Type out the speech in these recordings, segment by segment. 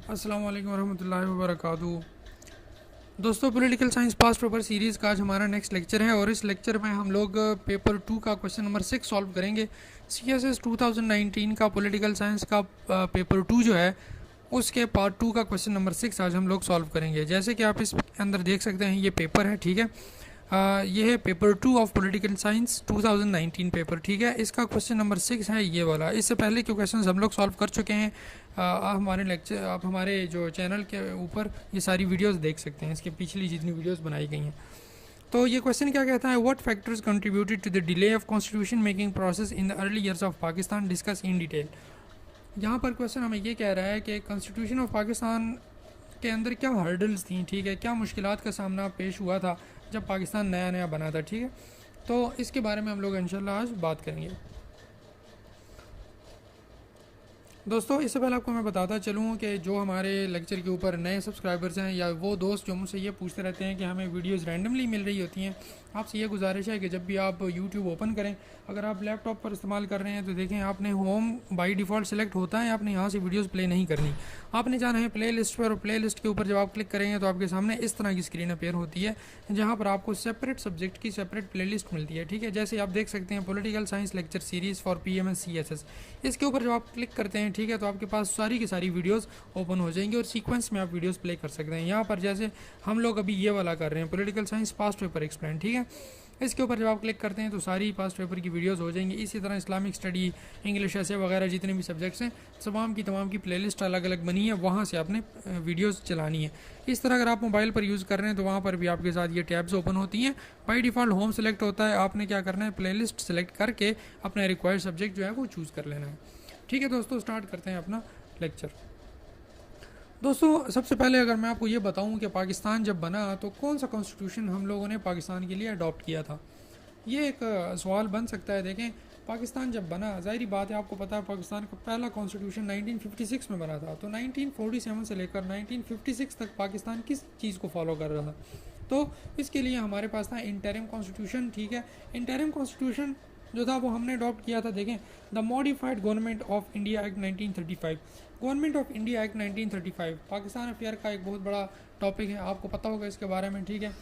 अस्सलाम वालेकुम रहमतुल्लाहि व बरकातुहू। दोस्तों, political science past paper series का आज हमारा नेक्स्ट लेक्चर है और इस लेक्चर में हम लोग पेपर 2 का क्वेश्चन नंबर 6 सॉल्व करेंगे। CSS 2019 का पॉलिटिकल साइंस का पेपर 2 जो है उसके पार्ट 2 का क्वेश्चन नंबर 6 आज हम लोग सॉल्व करेंगे। जैसे कि आप इस अंदर देख सकते हैं, ये पेपर है, ठीक है। ये है paper 2 of political science 2019 paper, ठीक है। इसका क्वेश्चन नंबर 6 है ये वाला। इससे पहले के क्वेश्चन हम लोग सॉल्व कर चुके हैं। आप हमारे लेक्चर, आप हमारे जो चैनल के ऊपर ये सारी वीडियोस देख सकते हैं, इसके पिछली जितनी वीडियोस बनाई गई हैं। तो ये क्वेश्चन क्या कहता है, what factors contributed to the delay of constitution making process in the early years of Pakistan, discuss in detail. यहाँ पर क्वेश्चन हमें ये कह रहा है कि कॉन्स्टिट्यूशन ऑफ पाकिस्तान के अंदर क्या हर्डल्स थी, ठीक है, क्या मुश्किलात का सामना पेश हुआ था जब पाकिस्तान नया नया बना था, ठीक है। तो इसके बारे में हम लोग इंशाल्लाह आज बात करेंगे। दोस्तों, इससे पहले आपको मैं बताता चलूँ कि जो हमारे लेक्चर के ऊपर नए सब्सक्राइबर्स हैं या वो दोस्त जो मुझसे ये पूछते रहते हैं कि हमें वीडियोस रैंडमली मिल रही होती हैं, आपसे ये गुजारिश है कि जब भी आप यूट्यूब ओपन करें, अगर आप लैपटॉप पर इस्तेमाल कर रहे हैं तो देखें आपने होम बाय डिफ़ॉल्ट सेलेक्ट होता है, आपने यहाँ से वीडियोस प्ले नहीं करनी, आपने जाना है प्ले लिस्ट पर। और प्ले लिस्ट के ऊपर जब आप क्लिक करेंगे तो आपके सामने इस तरह की स्क्रीन अपेयर होती है, जहाँ पर आपको सेपरेट सब्जेक्ट की सेपरेट प्ले लिस्ट मिलती है, ठीक है। जैसे आप देख सकते हैं, political science lecture series for PMS CSS, इसके ऊपर जब आप क्लिक करते हैं, ठीक है, तो आपके पास सारी की सारी वीडियोस ओपन हो जाएंगी और सीक्वेंस में आप वीडियोस प्ले कर सकते हैं। यहाँ पर जैसे हम लोग अभी ये वाला कर रहे हैं, political science past paper explain, ठीक है। इसके ऊपर जब आप क्लिक करते हैं तो सारी पास्ट पेपर की वीडियोस हो जाएंगी। इसी तरह इस्लामिक स्टडी, इंग्लिश ऐसे वगैरह जितने भी सब्जेक्ट्स हैं, तमाम की प्लेलिस्ट अलग अलग बनी है, वहाँ से आपने वीडियोस चलानी है। इस तरह अगर आप मोबाइल पर यूज़ कर रहे हैं तो वहाँ पर भी आपके साथ ये टैब्स ओपन होती हैं। बाई डिफ़ॉल्ट होम सेलेक्ट होता है, आपने क्या करना है, प्लेलिस्ट सेलेक्ट करके अपना रिक्वायर्ड सब्जेक्ट जो है वो चूज़ कर लेना है, ठीक है। दोस्तों, स्टार्ट करते हैं अपना लेक्चर। दोस्तों, सबसे पहले अगर मैं आपको ये बताऊं कि पाकिस्तान जब बना तो कौन सा कॉन्स्टिट्यूशन हम लोगों ने पाकिस्तान के लिए अडॉप्ट किया था, ये एक सवाल बन सकता है। देखें, पाकिस्तान जब बना, ज़ाहिरी बात है, आपको पता है पाकिस्तान का पहला कॉन्स्टिट्यूशन 1956 में बना था। तो 1947 से लेकर 1956 तक पाकिस्तान किस चीज़ को फॉलो कर रहा था, तो इसके लिए हमारे पास था इंटरिम कॉन्स्टिट्यूशन, ठीक है। इंटरिम कॉन्स्टिट्यूशन जो था वो हमने अडॉप्ट किया था। देखें, the modified government of India act 1935। Government of India act 1935 Pakistan affair का एक बहुत बड़ा टॉपिक है, आपको पता होगा इसके बारे में, ठीक है।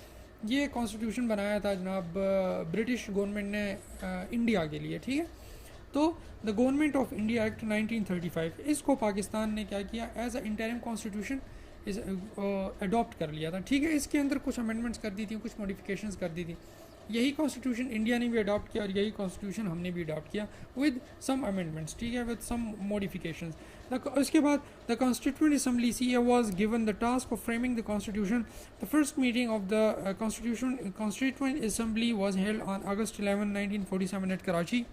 ये कॉन्स्टिट्यूशन बनाया था जनाब ब्रिटिश गवर्नमेंट ने इंडिया के लिए, ठीक है। तो the government of India act 1935, इसको पाकिस्तान ने क्या किया, एज अ इंटरिम कॉन्स्टिट्यूशन इस अडॉप्ट कर लिया था, ठीक है। इसके अंदर कुछ अमेंडमेंट्स कर दी थी, कुछ मॉडिफिकेशंस कर दी थी। यही कॉन्स्टिट्यूशन इंडिया ने भी अडॉप्ट किया और यही कॉन्स्टिट्यूशन हमने भी अडॉप्ट किया विद सम अमेंडमेंट्स, ठीक है, विद सम मॉडिफिकेशंस। उसके बाद the constituent assembly CA was given the task of framing the constitution. The first meeting of the constituent assembly was held on August 11, 1947 at Karachi.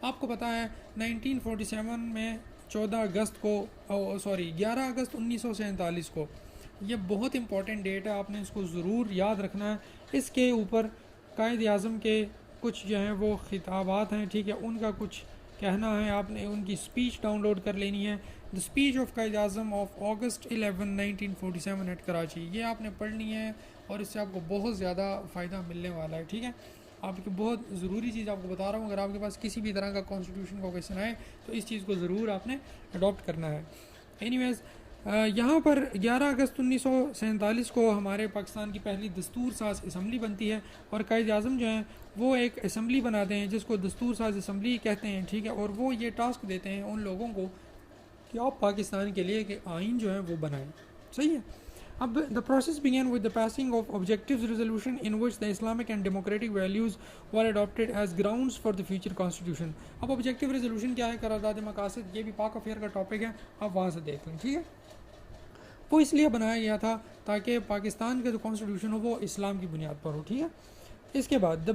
आपको पता है 1947 में 14 अगस्त को, 11 अगस्त 1947 को, ये बहुत इंपॉर्टेंट डेट है, आपने इसको ज़रूर याद रखना है। इसके ऊपर कायद आज़म के कुछ जो हैं वो खिताबात हैं, ठीक है, उनका कुछ कहना है, आपने उनकी स्पीच डाउनलोड कर लेनी है। The speech of Quaid Azam of August 11, 1947 at Karachi, ये आपने पढ़नी है और इससे आपको बहुत ज़्यादा फ़ायदा मिलने वाला है, ठीक है। आपकी बहुत ज़रूरी चीज़ आपको बता रहा हूँ, अगर आपके पास किसी भी तरह का कॉन्स्टिट्यूशन का क्वेश्चन आए तो इस चीज़ को ज़रूर आपने अडॉप्ट करना है। एनीवेज़, यहाँ पर 11 अगस्त 1947 को हमारे पाकिस्तान की पहली दस्तूर साज असम्बली बनती है और कायद आज़म जो हैं वो एक असम्बली बनाते हैं जिसको दस्तूर साज असम्बली कहते हैं, ठीक है। और वो ये टास्क देते हैं उन लोगों को कि आप पाकिस्तान के लिए कि आइन जो है वो बनाएं, सही है। अब the process began with the passing of objectives resolution in which the Islamic and democratic values were adopted as grounds for the future constitution. अब ऑब्जेक्टिव रेजोल्यूशन क्या है, करारदाद मकासद, ये भी पाक अफेयर का टॉपिक है, आप वहाँ से देख लें, ठीक है। वो इसलिए बनाया गया था ताकि पाकिस्तान का जो कॉन्स्टिट्यूशन हो वो इस्लाम की बुनियाद पर हो, ठीक है। इसके बाद the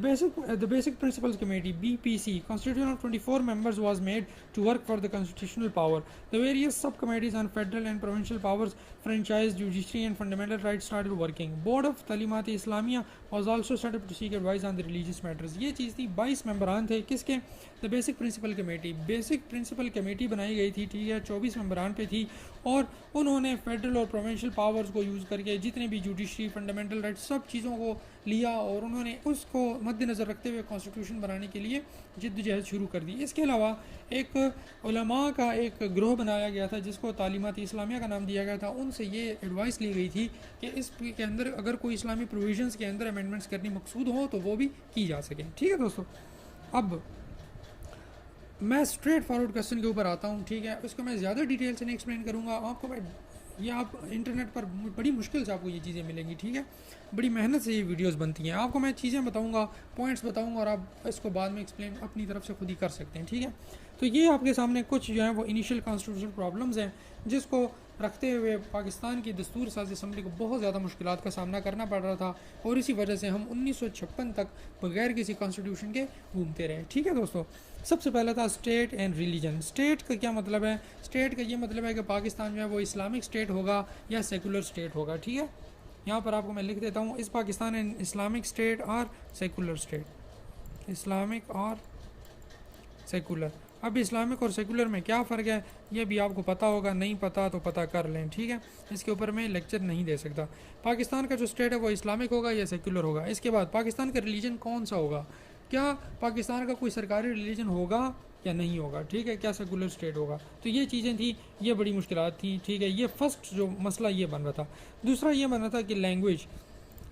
basic principles committee BPC constitution of 24 members was made to work for the constitutional power. The various subcommittees on federal and provincial powers, franchise, judiciary and fundamental rights started working. Board of Talimat Islamia was also set up to seek advice on the religious matters. ये चीज़ थी, 22 मेंबरान थे किसके, the basic principle committee. Basic principle committee बनाई गई थी, ठीक है, 24 मेंबरान पे थी और उन्होंने फेडरल और प्रोविंशियल पावर्स को यूज़ करके जितने भी जुडिशरी, फंडामेंटल राइट्स, सब चीज़ों को लिया और उन्होंने उसको मद्देनज़र रखते हुए कॉन्स्टिट्यूशन बनाने के लिए जद्दोजहद शुरू कर दी। इसके अलावा एक उलमा का एक ग्रोह बनाया गया था जिसको तालीमात इस्लामिया का नाम दिया गया था। उनसे ये एडवाइस ली गई थी कि इसके अंदर अगर कोई इस्लामी प्रोविजंस के अंदर अमेंडमेंट्स करनी मकसूद हो तो वो भी की जा सकें। ठीक है दोस्तों, अब मैं स्ट्रेट फॉरवर्ड क्वेश्चन के ऊपर आता हूँ। ठीक है, उसको मैं ज़्यादा डिटेल से नहीं एक्सप्लेन करूँगा आपको। मैं ये आप इंटरनेट पर बड़ी मुश्किल से आपको ये चीज़ें मिलेंगी। ठीक है, बड़ी मेहनत से ये वीडियोस बनती हैं। आपको मैं चीज़ें बताऊँगा, पॉइंट्स बताऊँगा और आप इसको बाद में एक्सप्लेन अपनी तरफ से खुद ही कर सकते हैं। ठीक है, तो ये आपके सामने कुछ जो है वो इनिशियल कॉन्स्टिट्यूशनल प्रॉब्लम्स हैं जिसको रखते हुए पाकिस्तान की दस्तूर साज असम्बली को बहुत ज़्यादा मुश्किलात का सामना करना पड़ रहा था और इसी वजह से हम 1956 तक बगैर किसी कॉन्स्टिट्यूशन के घूमते रहे। ठीक है दोस्तों, सबसे पहला था स्टेट एंड रिलीजन। स्टेट का क्या मतलब है? स्टेट का ये मतलब है कि पाकिस्तान जो है वो इस्लामिक स्टेट होगा या सेकुलर स्टेट होगा। ठीक है, यहाँ पर आपको मैं लिख देता हूँ, इस पाकिस्तान एंड इस्लामिक स्टेट और सेकुलर स्टेट, इस्लामिक और सेकुलर। अब इस्लामिक और सेकुलर में क्या फ़र्क है ये भी आपको पता होगा, नहीं पता तो पता कर लें। ठीक है, इसके ऊपर मैं लेक्चर नहीं दे सकता। पाकिस्तान का जो स्टेट है वो इस्लामिक होगा या सेकुलर होगा। इसके बाद पाकिस्तान का रिलीजन कौन सा होगा, क्या पाकिस्तान का कोई सरकारी रिलीजन होगा या नहीं होगा। ठीक है, क्या सेकुलर स्टेट होगा। तो ये चीज़ें थी, ये बड़ी मुश्किलात थी। ठीक है, ये फर्स्ट जो मसला ये बन रहा था। दूसरा ये बन रहा था कि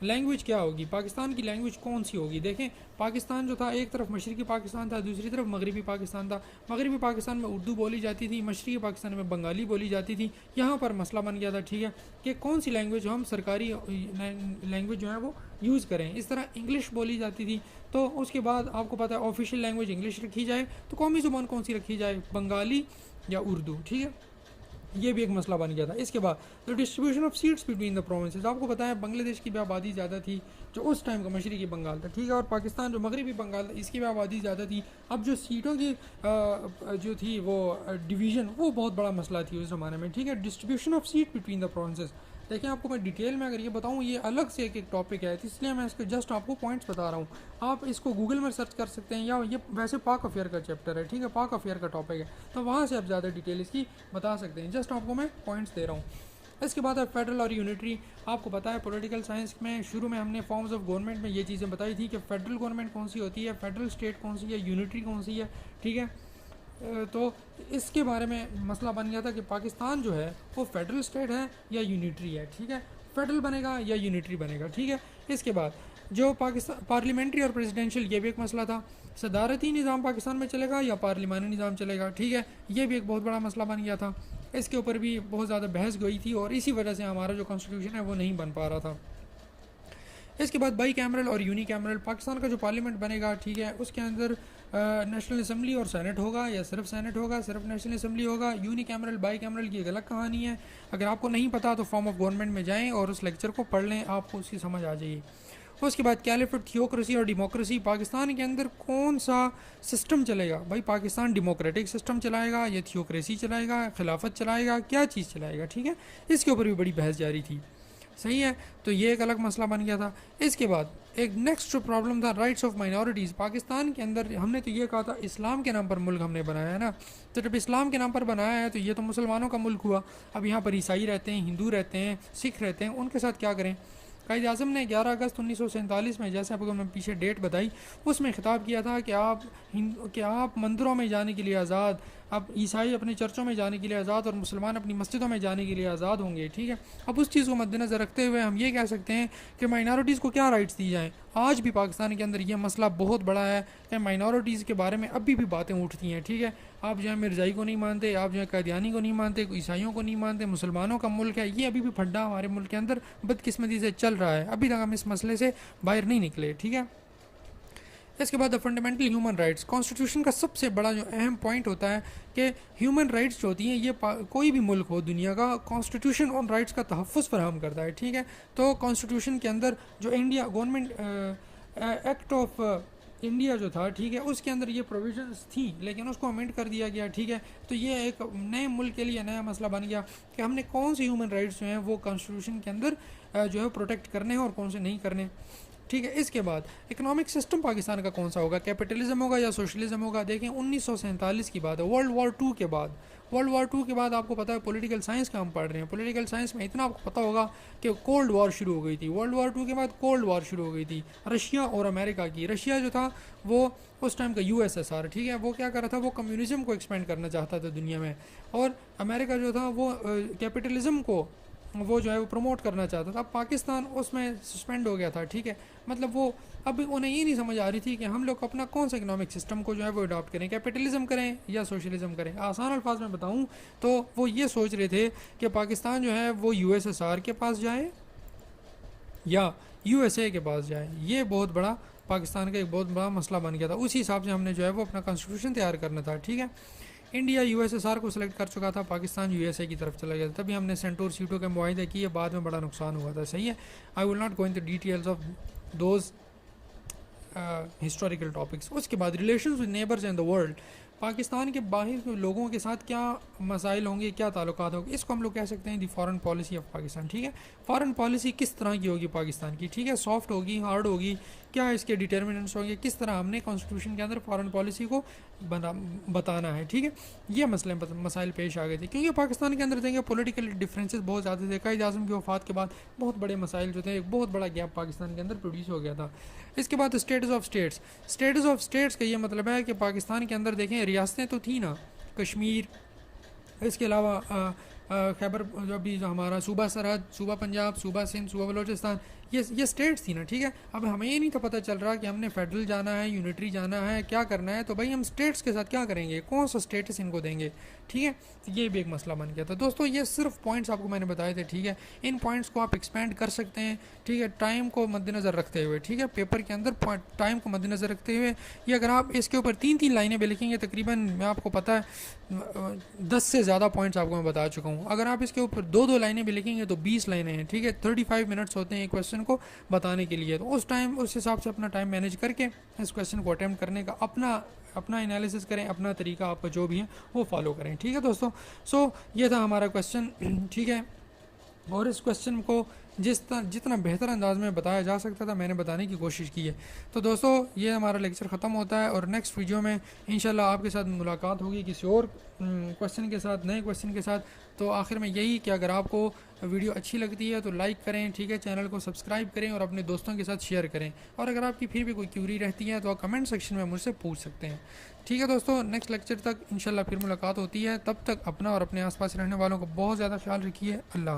लैंग्वेज क्या होगी, पाकिस्तान की लैंग्वेज कौन सी होगी। देखें, पाकिस्तान जो था एक तरफ मशरक़ी पाकिस्तान था, दूसरी तरफ मगरबी पाकिस्तान था। मगरबी पाकिस्तान में उर्दू बोली जाती थी, मशरक़ी पाकिस्तान में बंगाली बोली जाती थी। यहाँ पर मसला बन गया था। ठीक है, कि कौन सी लैंग्वेज हम सरकारी लैंग्वेज जो है वो यूज़ करें। इस तरह इंग्लिश बोली जाती थी, तो उसके बाद आपको पता है ऑफिशियल लैंग्वेज इंग्लिश रखी जाए, तो कौमी ज़ुबान कौन सी रखी जाए, बंगाली या उर्दू। ठीक है, ये भी एक मसला बन गया था। इसके बाद the distribution of seats between the provinces. आपको पता है बांग्लादेश की भी आबादी ज़्यादा थी जो उस टाइम का मशरक़ी बंगाल था। ठीक है, और पाकिस्तान जो मगरबी बंगाल था इसकी भी आबादी ज़्यादा थी। अब जो सीटों की जो थी वो डिवीज़न, वो बहुत बड़ा मसला थी उस ज़माने में। ठीक है, distribution of seat between the provinces. देखिए, आपको मैं डिटेल में अगर ये बताऊँ, ये अलग से एक टॉपिक है, तो इसलिए मैं इसको जस्ट आपको पॉइंट्स बता रहा हूँ। आप इसको गूगल में सर्च कर सकते हैं, या ये वैसे पाक अफेयर का चैप्टर है। ठीक है, पाक अफेयर का टॉपिक है, तो वहाँ से आप ज़्यादा डिटेल इसकी बता सकते हैं। जस्ट आपको मैं पॉइंट्स दे रहा हूँ। इसके बाद है फेडरल और यूनिटरी। आपको पता है पॉलिटिकल साइंस में शुरू में हमने फॉर्म्स ऑफ गवर्नमेंट में ये चीज़ें बताई थी कि फेडरल गवर्नमेंट कौन सी होती है, फेडरल स्टेट कौन सी है, यूनिटरी कौन सी है। ठीक है, तो इसके बारे में मसला बन गया था कि पाकिस्तान जो है वो फेडरल स्टेट है या यूनिटरी है। ठीक है, फेडरल बनेगा या यूनिटरी बनेगा। ठीक है, इसके बाद जो पाकिस्तान पार्लियामेंट्री और प्रेसिडेंशियल, ये भी एक मसला था। सदारती निज़ाम पाकिस्तान में चलेगा या पार्लिमानी निज़ाम चलेगा। ठीक है, ये भी एक बहुत बड़ा मसला बन गया था। इसके ऊपर भी बहुत ज़्यादा बहस गई थी और इसी वजह से हमारा जो कॉन्स्टिट्यूशन है वो नहीं बन पा रहा था। इसके बाद बाई कैमरल और यूनी कैमरल। पाकिस्तान का जो पार्लियामेंट बनेगा, ठीक है, उसके अंदर नेशनल असम्बली और सेनेट होगा या सिर्फ सेनेट होगा, सिर्फ नेशनल असम्बली होगा। यूनी कैमरल बाई कैमरल की एक अलग कहानी है। अगर आपको नहीं पता तो फॉर्म ऑफ गवर्नमेंट में जाएं और उस लेक्चर को पढ़ लें, आपको उसकी समझ आ जाएगी। उसके बाद कैलिफेट, थियोक्रेसी और डेमोक्रेसी। पाकिस्तान के अंदर कौन सा सिस्टम चलेगा भाई, पाकिस्तान डेमोक्रेटिक सिस्टम चलाएगा या थियोक्रेसी चलाएगा, खिलाफत चलाएगा, क्या चीज़ चलाएगा। ठीक है, इसके ऊपर भी बड़ी बहस जारी थी। सही है, तो ये एक अलग मसला बन गया था। इसके बाद एक नेक्स्ट जो प्रॉब्लम था, राइट्स ऑफ माइनॉरिटीज़। पाकिस्तान के अंदर हमने तो ये कहा था इस्लाम के नाम पर मुल्क हमने बनाया है ना, तो जब इस्लाम के नाम पर बनाया है तो ये तो मुसलमानों का मुल्क हुआ। अब यहाँ पर ईसाई रहते हैं, हिंदू रहते हैं, सिख रहते हैं, उनके साथ क्या करें। कायद आज़म ने 11 अगस्त 1947 में, जैसे आपको मैं पीछे डेट बताई, उसमें खिताब किया था कि आप मंदिरों में जाने के लिए आज़ाद, अब ईसाई अपने चर्चों में जाने के लिए आज़ाद और मुसलमान अपनी मस्जिदों में जाने के लिए आज़ाद होंगे। ठीक है, अब उस चीज़ को मद्देनज़र रखते हुए हम ये कह सकते हैं कि माइनॉरिटीज़ को क्या राइट्स दी जाएँ। आज भी पाकिस्तान के अंदर यह मसला बहुत बड़ा है कि माइनॉरिटीज़ के बारे में अभी भी बातें उठती हैं। ठीक है, आप जो है मिर्ज़ाई को नहीं मानते, आप जो है कादियानी को नहीं मानते, ईसाइयों को नहीं मानते, मुसलमानों का मुल्क है, ये अभी भी फड्डा हमारे मुल्क के अंदर बदकिस्मती से चल रहा है। अभी तक हम इस मसले से बाहर नहीं निकले। ठीक है, इसके बाद फंडामेंटल ह्यूमन राइट्स। कॉन्स्टिट्यूशन का सबसे बड़ा जो अहम पॉइंट होता है कि ह्यूमन राइट्स जो होती हैं, ये कोई भी मुल्क हो दुनिया का, कॉन्स्टिट्यूशन उन राइट्स का तहफ़्फ़ुज़ फराहम करता है। ठीक है, तो कॉन्स्टिट्यूशन के अंदर जो India government act of India जो था, ठीक है, उसके अंदर ये प्रोविजंस थी, लेकिन उसको अमेंड कर दिया गया। ठीक है, तो ये एक नए मुल्क के लिए नया मसला बन गया कि हमने कौन से ह्यूमन राइट्स जो हैं वो कॉन्स्टिट्यूशन के अंदर जो है प्रोटेक्ट करने हैं और कौन से नहीं करने। ठीक है। इसके बाद इकोनॉमिक सिस्टम पाकिस्तान का कौन सा होगा, कैपिटलिज्म होगा या सोशलिज्म होगा। देखें 1947 की बात है, वर्ल्ड वॉर टू के बाद आपको पता है पॉलिटिकल साइंस का हम पढ़ रहे हैं। पॉलिटिकल साइंस में इतना आपको पता होगा कि कोल्ड वॉर शुरू हो गई थी। वर्ल्ड वॉर टू के बाद कोल्ड वॉर शुरू हो गई थी रशिया और अमेरिका की। रशिया जो था वो उस टाइम का यूएसएसआर, ठीक है, वो क्या कर रहा था, वो कम्युनिज्म को एक्सपेंड करना चाहता था दुनिया में। और अमेरिका जो था वो कैपिटलिज्म को वो जो है वो प्रमोट करना चाहता था। अब पाकिस्तान उसमें सस्पेंड हो गया था, ठीक है। मतलब वो अब उन्हें ये नहीं समझ आ रही थी कि हम लोग अपना कौन सा इकोनॉमिक सिस्टम को जो है वो अडॉप्ट करें, कैपिटलिज्म करें या सोशलिज्म करें। आसान अल्फाज में बताऊं तो वो ये सोच रहे थे कि पाकिस्तान जो है वो यूएसएसआर के पास जाए या यूएसए के पास जाए। ये बहुत बड़ा पाकिस्तान का एक बहुत बड़ा मसला बन गया था। उसी हिसाब से हमने जो है वो अपना कॉन्स्टिट्यूशन तैयार करना था, ठीक है। इंडिया यूएसएसआर को सिलेक्ट कर चुका था, पाकिस्तान यूएसए की तरफ चला गया था। तभी हमने सेंटोर सीटों के मुआहदे किए, बाद में बड़ा नुकसान हुआ था, सही है। I will not go in the details of those historical topics. उसके बाद relations with neighbours in the world, Pakistan के बाहर के लोगों के साथ क्या मसाइल होंगे, क्या ताल्लुकात होंगे, इसको हम लोग कह सकते हैं दी फॉरेन पॉलिसी ऑफ पाकिस्तान, ठीक है। फॉरेन पॉलिसी किस तरह की होगी पाकिस्तान की, ठीक है, सॉफ्ट होगी, हार्ड होगी, क्या इसके डिटर्मिनेंट्स होंगे, किस तरह हमने कॉन्स्टिट्यूशन के अंदर फॉरेन पॉलिसी को बताना है, ठीक है। ये मसाइल पेश आ गए थे क्योंकि पाकिस्तान के अंदर देंगे पॉलिटिकल डिफरेंसेस बहुत ज़्यादा थे। कायद आज़म की वफ़ात के बाद बहुत बड़े मसाइल जो थे, एक बहुत बड़ा गैप पाकिस्तान के अंदर प्रोड्यूस हो गया था। इसके बाद स्टेटस ऑफ स्टेट्स का ये मतलब है कि पाकिस्तान के अंदर देखें रियासतें तो थी ना, कश्मीर, इसके अलावा खैबर जो हमारा सूबा सरहद, सूबा पंजाब, सूबा सिंध, सूबा बलोचिस्तान, ये स्टेट्स थी ना, ठीक है। अब हमें ये नहीं तो पता चल रहा कि हमने फेडरल जाना है, यूनिटरी जाना है, क्या करना है। तो भाई हम स्टेट्स के साथ क्या करेंगे, कौन सा स्टेटस इनको देंगे, ठीक है। ये भी एक मसला बन गया था। दोस्तों ये सिर्फ पॉइंट्स आपको मैंने बताए थे, ठीक है। इन पॉइंट्स को आप एक्सपेंड कर सकते हैं, ठीक है, टाइम को मद्देनज़र रखते हुए, ठीक है। पेपर के अंदर टाइम को मद्देनज़र रखते हुए ये अगर आप इसके ऊपर 3-3 लाइनें भी लिखेंगे, तकरीबन मैं आपको पता है 10 से ज़्यादा पॉइंट्स आपको मैं बता चुका हूँ। अगर आप इसके ऊपर 2-2 लाइनें भी लिखेंगे तो 20 लाइनें हैं, ठीक है। 35 मिनट्स होते हैं एक क्वेश्चन को बताने के लिए। तो उस हिसाब से अपना टाइम मैनेज करके इस क्वेश्चन को अटैम्प्ट करने का अपना एनालिसिस करें, अपना तरीका आपका जो भी है वो फॉलो करें, ठीक है दोस्तों। सो ये था हमारा क्वेश्चन, ठीक है। और इस क्वेश्चन को जितना बेहतर अंदाज में बताया जा सकता था मैंने बताने की कोशिश की है। तो दोस्तों ये हमारा लेक्चर ख़त्म होता है और नेक्स्ट वीडियो में इंशाल्लाह आपके साथ मुलाकात होगी किसी और क्वेश्चन के साथ, नए क्वेश्चन के साथ। तो आखिर में यही कि अगर आपको वीडियो अच्छी लगती है तो लाइक करें, ठीक है, चैनल को सब्सक्राइब करें और अपने दोस्तों के साथ शेयर करें। और अगर आपकी फिर भी कोई क्यूरी रहती है तो आप कमेंट सेक्शन में मुझसे पूछ सकते हैं, ठीक है दोस्तों। नेक्स्ट लेक्चर तक इंशाल्लाह फिर मुलाकात होती है। तब तक अपना और अपने आसपास रहने वालों को बहुत ज़्यादा ख्याल रखिए। अल्लाह।